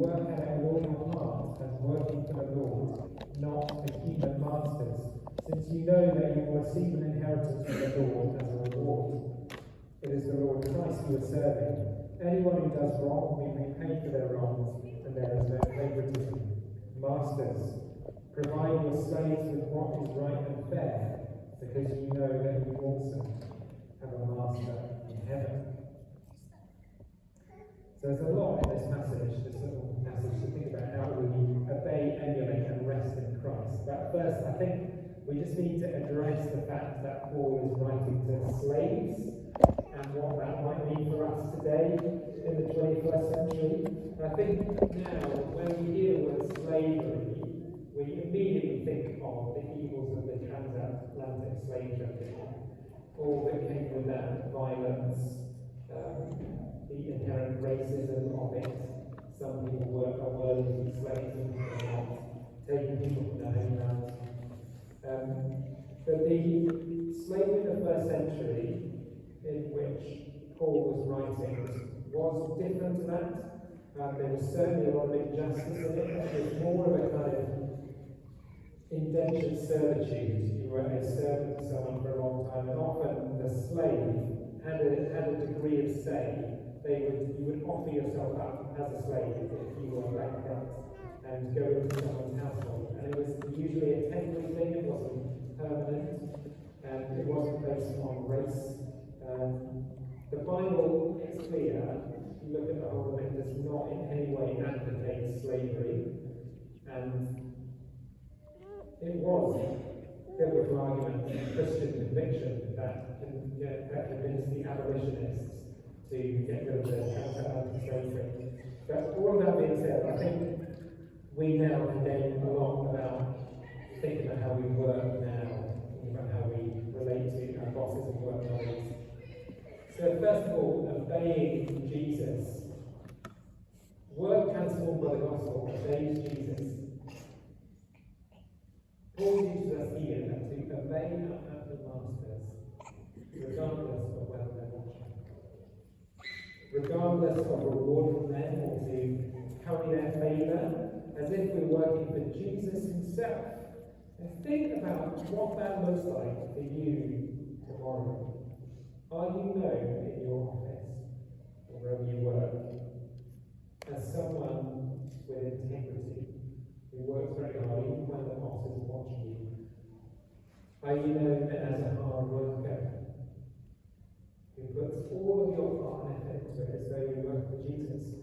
work at it with all your heart as working for the Lord, not the human masters, since you know that you will receive an inheritance from the Lord as a reward. It is the Lord Christ you are serving. Anyone who does wrong will be repaid for their wrongs, and there is no favoritism. Masters, provide your slaves with what is right and fair, because you know that you also have a master in heaven. So there's a lot in this little passage to think about how we obey, emulate, and rest in Christ. But first, I think we just need to address the fact that Paul is writing to slaves and what that might mean for us today in the 21st century. And I think now, when we hear the word slavery, we immediately think of the evils of the transatlantic slave trade, all that came with that, violence, the inherent racism of it. Some people are worthy to be slaves and they're not, taking people from their homelands. But the slavery in the first century, in which Paul was writing, was different to that. There was certainly a lot of injustice in it. It was more of a kind of indentured servitude. You were a servant to someone for a long time, and often the slave had a degree of say. You would offer yourself up as a slave if you were bankrupt and go into someone's household. And it was usually a temporary thing, it wasn't permanent, and it wasn't based on race. The Bible is clear, if you look at the whole of it, does not in any way advocate slavery. And it was biblical argument and Christian conviction that convinced the abolitionists to get rid of the transatlantic slave trade. But all of that being said, I think we now can gain a lot about thinking about how we work now, thinking about how we relate to our bosses and work colleagues. So first of all, obeying Jesus. Work transformed by the gospel obeys Jesus. Paul teaches us here that to obey our earthly masters, regardless of whether they're watching, regardless of reward from them or to curry their favour, as if we're working for Jesus himself. And think about what that looks like for you tomorrow. Are you known in your office or wherever you work as someone with integrity, who works very hard even when the boss is watching you? Are you known as a hard worker who puts all of your heart and effort into it as though you work for Jesus?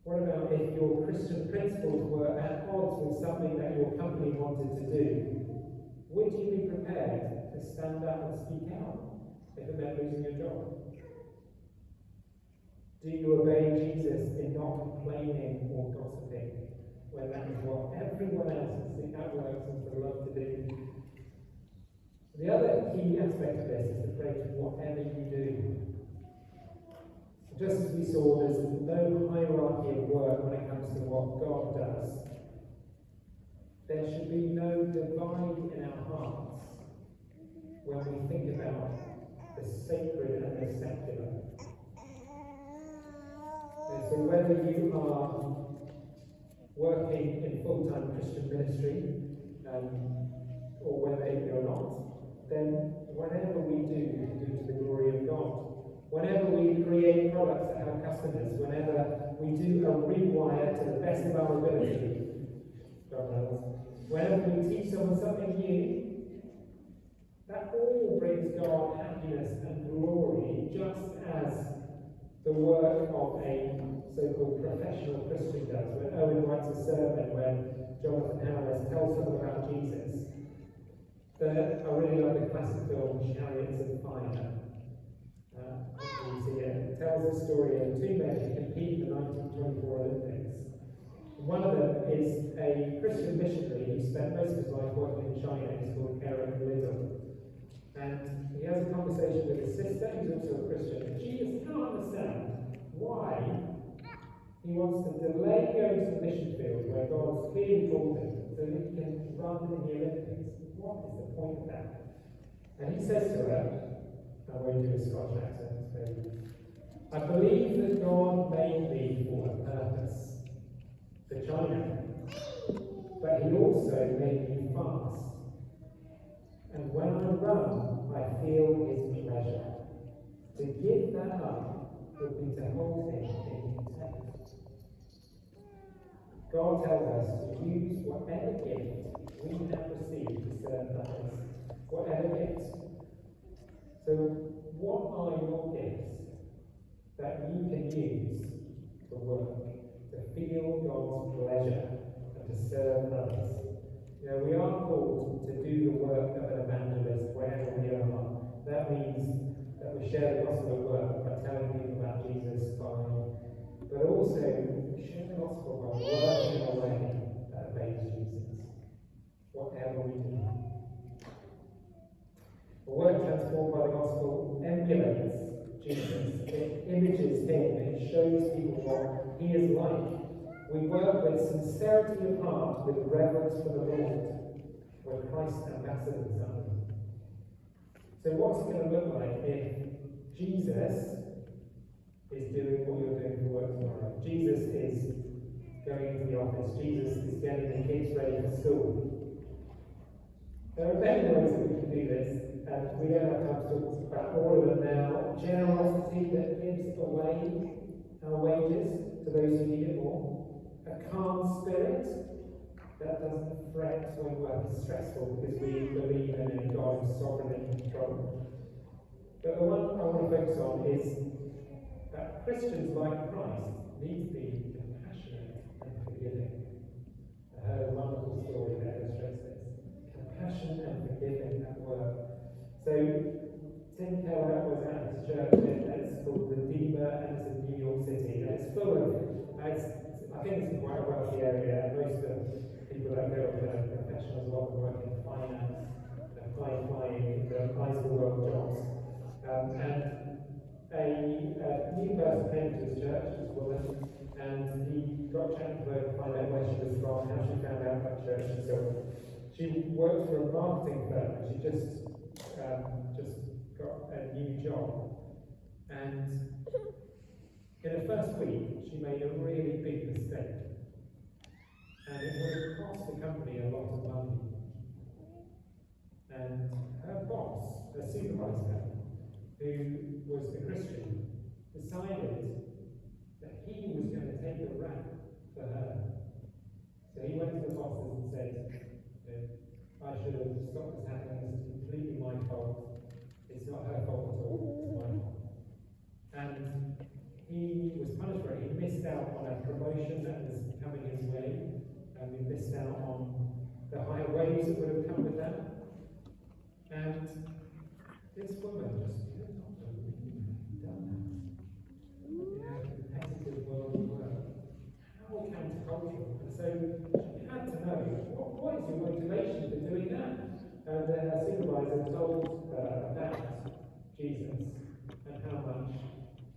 What about if your Christian principles were at odds with something that your company wanted to do? Would you be prepared to stand up and speak out if it meant losing your job? Do you obey Jesus in not complaining or gossiping when that is what everyone else at work seems to love to do? The other key aspect of this is the phrase, whatever you do. Just as we saw, there's no hierarchy of work when it comes to what God does. There should be no divide in our hearts when we think about the sacred and the secular. And so whether you are working in full-time Christian ministry, or whether you're not, then whatever we do to the glory of God. Whenever we create products that have customers, whenever we do a rewire to the best of our ability, whenever we teach someone something new, that all brings God happiness and glory, just as the work of a so-called professional Christian does. When Owen writes a sermon, when Jonathan Harris tells someone about Jesus, I really love the classic film Chariots of Fire. It tells the story of two men who compete in the 1924 Olympics. One of them is a Christian missionary who spent most of his life working in China. He's called Eric Liddell. And he has a conversation with his sister, who's also a Christian, and she just can't understand why he wants to delay going to the mission field where God's clearly called him so that he can run in the Olympics. What is the point of that? And he says to her, I won't do a Scottish accent, I believe that God made me for a purpose. To give that up would be to hold him in contempt. God tells us to use whatever gift we have received to serve others. Whatever gift. So, what are your gifts that you can use to work, to feel God's pleasure, and to serve others? You know, we are called to do the work of an evangelist wherever we are. That means that we share the gospel at work by telling people about Jesus, fine. But also, we share the gospel by working in a way that obeys Jesus. Whatever we do. The work transformed by the gospel emulates Jesus. It images him. It shows people what he is like. We work with sincerity of heart, with reverence for the Lord. We're Christ's ambassadors, aren't we? So what's it going to look like if Jesus is doing what you're doing for work tomorrow? Jesus is going into the office. Jesus is getting the kids ready for school. There are many ways that we can do this, and we don't have time to talk about all of them now. Generosity that gives away our wages to those who need it more. A calm spirit that doesn't fret when work is stressful because we believe in a God who's sovereign and in control. But the one I want to focus on is that Christians like Christ need to be compassionate and forgiving. I heard a wonderful story that illustrates this. Compassion and forgiving at work. So Tim Keller was at his church, it's called Redeemer, and it's in New York City, and it's full of, I think it's quite a wealthy area. Most of the people that go are professionals, a lot of work in finance, flying, the eyes of the world jobs. And a new person came to his church, this woman, and he got chatting to her to find out where she was from, how she found out about church, and so on. She worked for a marketing firm, and she just got a new job. And in the first week, she made a really big mistake. And it would have cost the company a lot of money. And her boss, her supervisor, who was a Christian, decided that he was going to take the rap for her. So he went to the bosses and said, I should have stopped this happening, it's completely my fault. It's not her fault at all, it's my fault. And he was punished for it. He missed out on a promotion that was coming his way, and he missed out on the higher wages that would have come with that. And this woman just could not believe he'd done that. In a competitive world of work. How countercultural. And so she had to know, what is your motivation for doing that? And her supervisor told her about Jesus and how much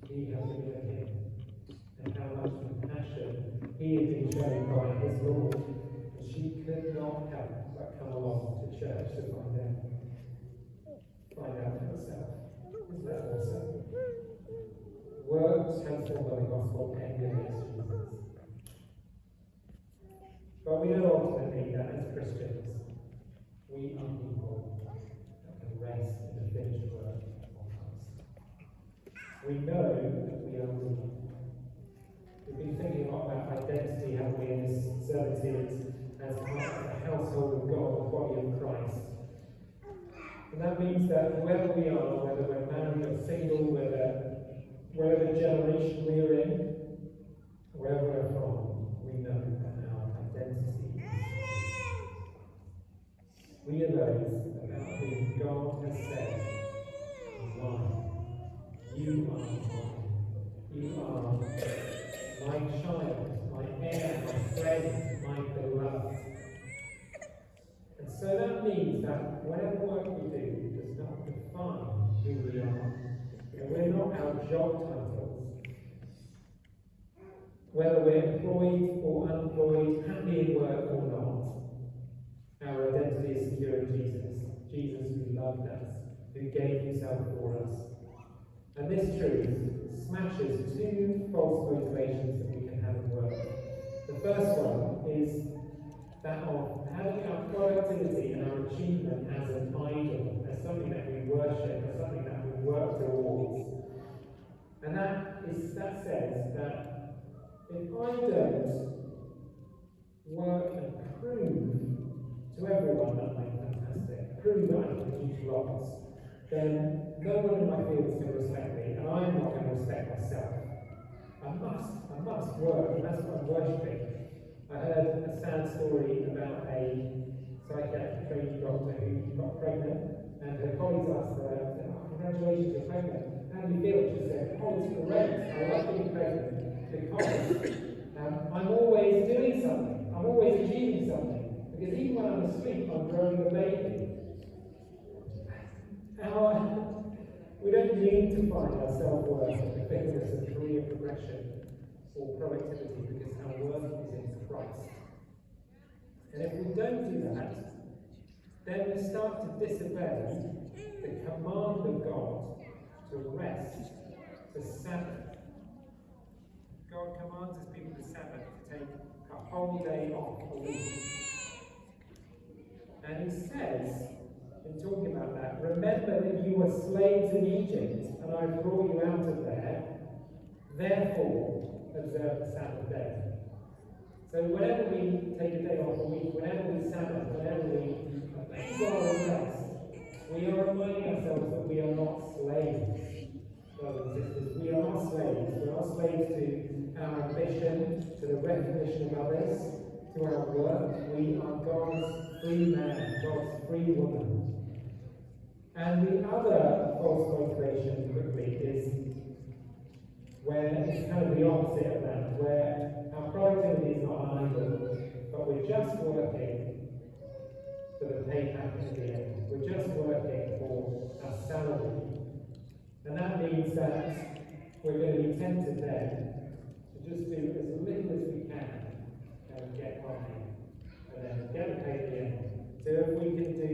he had given him, and how much compassion he had been shown by his Lord. And she could not help but come along to church to find out for herself. Isn't that awesome? Works transformed by the gospel emulates Jesus. But we know ultimately that as Christians, we are people that can rest in the finished work of Christ. We know that we are weak. We've been thinking a lot about identity, haven't we, in this sermon series, as part of the household of God, the body of Christ. And that means that whoever we are, whether we're married or single, whatever generation we're in, wherever we're from, we know that our identity is Christ. We are those about whom God has said, mine. You are mine. You are my child, my heir, my friend, my beloved. And so that means that whatever work we do does not define who we are. And we're not our job titles. Whether we're employed or unemployed, happy in work or not, our identity is secure in Jesus. Jesus who loved us, who gave himself for us. And this truth smashes two false motivations that we can have at work. The first one is that of having our productivity and our achievement as an idol, as something that we worship, as something that we work towards. And that says that if I don't work and prove to everyone that I'm fantastic, prove that I can produce lots, then no one in my field is going to respect me, and I'm not going to respect myself. I must work, and that's what I'm worshipping. I heard a sad story about a psychiatric trainee doctor who got pregnant, and her colleagues asked her, congratulations, you're pregnant. How do you feel? She said, it's great. I love being pregnant because I'm always doing something. I'm always achieving something. Because even when I'm asleep, I'm growing a baby. We don't need to find our self-worth in the fitness of career progression or productivity because our worth is in Christ. And if we don't do that, then we start to disobey the command of God to rest, the Sabbath. God commands his people the Sabbath to take a whole day off a week. And he says, in talking about that, remember that you were slaves in Egypt, and I brought you out of there, therefore observe the Sabbath day. So whenever we take a day off a week, whenever we Sabbath, whenever we abase our rest, we are reminding ourselves that we are not slaves, brothers and sisters. We are not slaves. We're not slaves to our ambition, to the recognition of others, to our work. We are God's free man, God's free woman. And the other false motivation, quickly, is where it's kind of the opposite of that, where our productivity is not an idol, but we're just working for the pay package at the end. We're just working for our salary. And that means that we're going to be tempted then to just do as little as we can and get money, and then get the pay at the end. So if we can do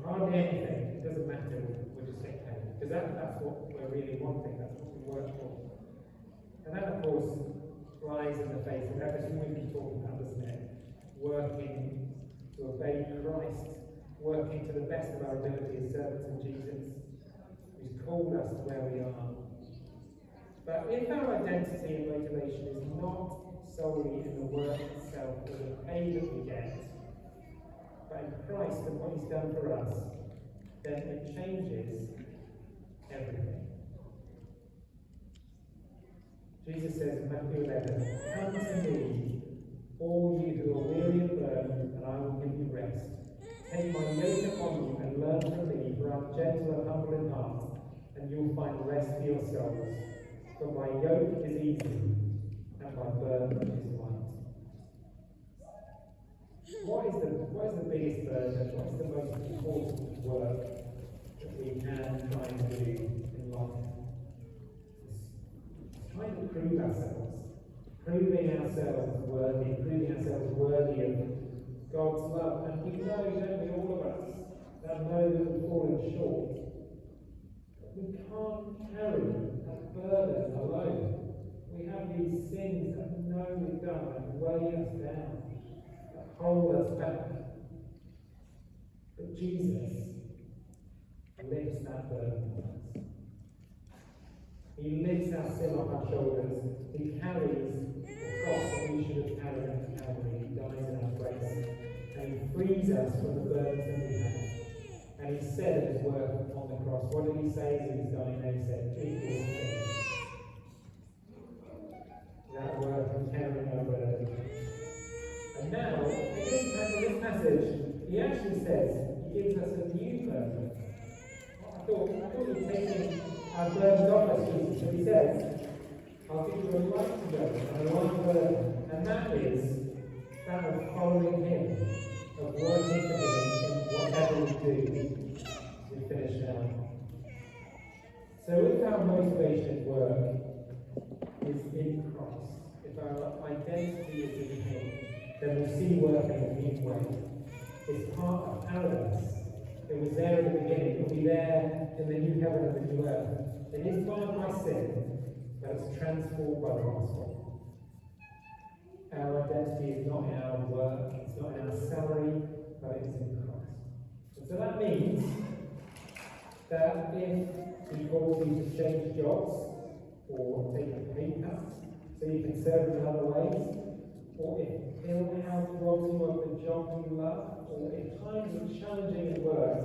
hardly anything, it doesn't matter, we'll just get paid. Because that's what we're really wanting, that's what we work for. And that, of course, flies in the face of everything we've been talking about, doesn't it? Working to obey Christ, working to the best of our ability as servants of Jesus, who's called us to where we are. But if our identity and motivation is not solely in the work itself or the pay that we get, but in Christ and what he's done for us, then it changes everything. Jesus says in Matthew 11, come to me, all you who are weary and burdened, and I will give you rest. Take my yoke upon you and learn from me, for I am gentle and humble in heart, and you will find rest for your souls. For my yoke is easy, and my burden is light. What is the biggest burden? What is the most important work that we can try and do in life? It's trying to prove ourselves. Proving ourselves worthy of God's love. And we know, don't we, all of us, that know that we've fallen short. But we can't carry that burden alone. We have these sins that we know we've done and weigh us down, that hold us back. But Jesus lifts that burden from us. He lifts our sin off our shoulders. He carries the cross that we should have carried at Calvary. He dies in our place. And he frees us from the burdens that we have. And he said at his work on the cross, what did he say as he was dying there? He said, it is finished. That work of carrying our burden. And now, in this passage, he actually says, he gives us a new burden. I thought he was taking our burdens off us, Jesus, but he says, I'll give you a light burden and a light burden. And that is that of following him, of working for him in whatever we do. We finish now. So if our motivation at work is in Christ, if our identity is in him, then we'll see work in a new way. It's part of paradise. It was there at the beginning. It will be there in the new heaven and the new earth. It is marred by sin, but it's transformed by the gospel. Our identity is not in our work, it's not in our salary, but it is in Christ. And so that means that if he calls you to exchange jobs, or take a pay cut so you can serve in other ways, or if ill health robs you of the job you love, or if times are challenging at work,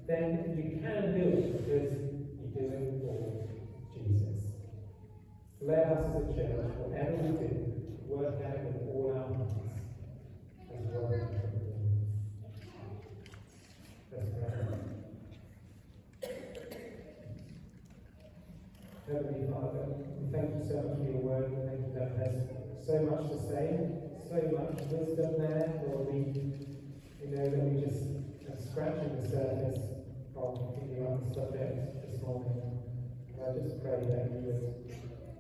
then you can do it because you do it for Jesus. Let us as a church, whatever we do, work out with all our hearts as well as the Lord. Let's pray. Heavenly Father, we thank you so much for your word. We thank you that there's so much to say, so much wisdom there. Lord, we know that we just are scratching the surface of picking up the subject this morning. And I just pray that you would,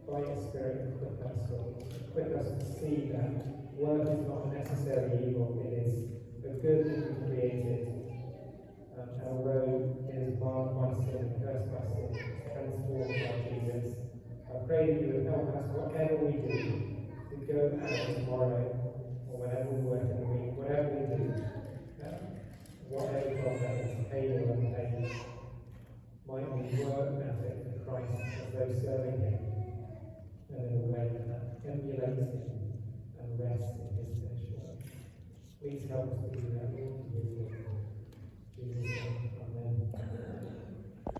by your Spirit, equip us to see that work is not necessarily evil. It is the good that you created. And although it is marred by sin, cursed by sin, transformed by Jesus, I pray that you would help us, whatever we do, to go out tomorrow, or whenever we work in the week, whatever we do, whatever job that is, paid or unpaid, might we work at it for Christ as though serving Him, and in a way that emulates Him and rests in His finished work. Please help us to do that, Lord. Jesus.